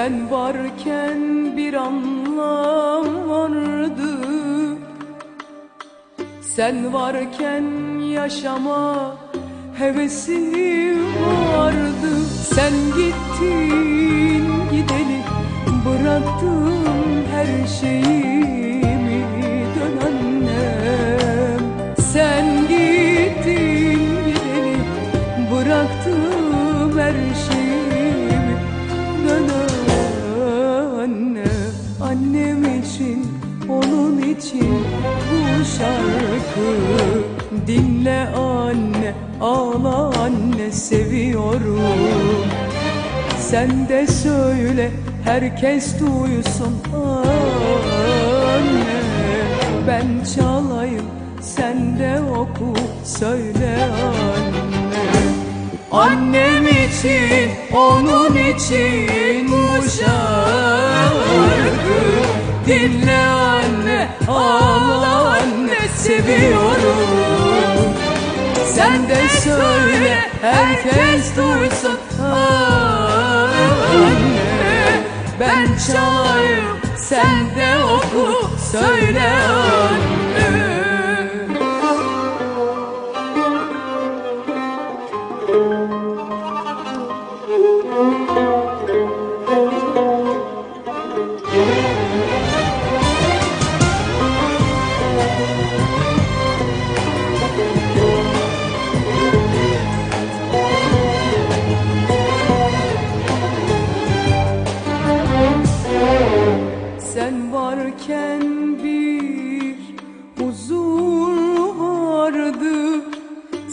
Sen varken bir anlam vardı, sen varken yaşama hevesim vardı. Sen gittin gideli, bıraktın her şeyimi, dön annem. Sen gittin gideli, bıraktım her şeyimi, dön annem. Annem için, onun için bu şarkı. Dinle anne, ağla anne, seviyorum. Sen de söyle, herkes duysun anne. Ben çalayım, sen de oku, söyle anne. Annem için, onun için bu şarkı. Dinle anne, ağla anne, seviyorum. Sen de söyle, herkes duysun anne. Ben çalayım, sen de oku, söyle anne. Sen varken bir huzur vardı,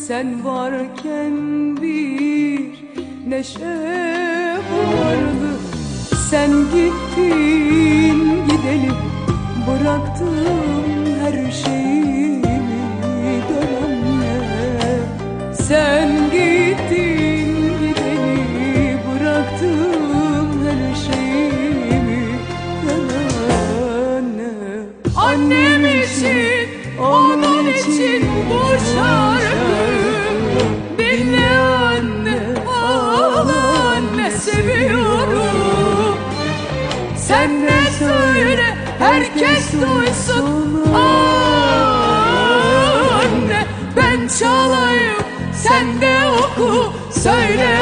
sen varken bir neşe vardı. Sen gittin gideli, bıraktın her şeyimi, dön anne. Sen gittin gideli, bıraktın her şeyimi, dön anne. Annem için, onun için bu şarkı. Dinle anne, ağla anne, seviyorum. Sen de söyle, herkes duysun anne. Ben çalayım, sen de oku, söyle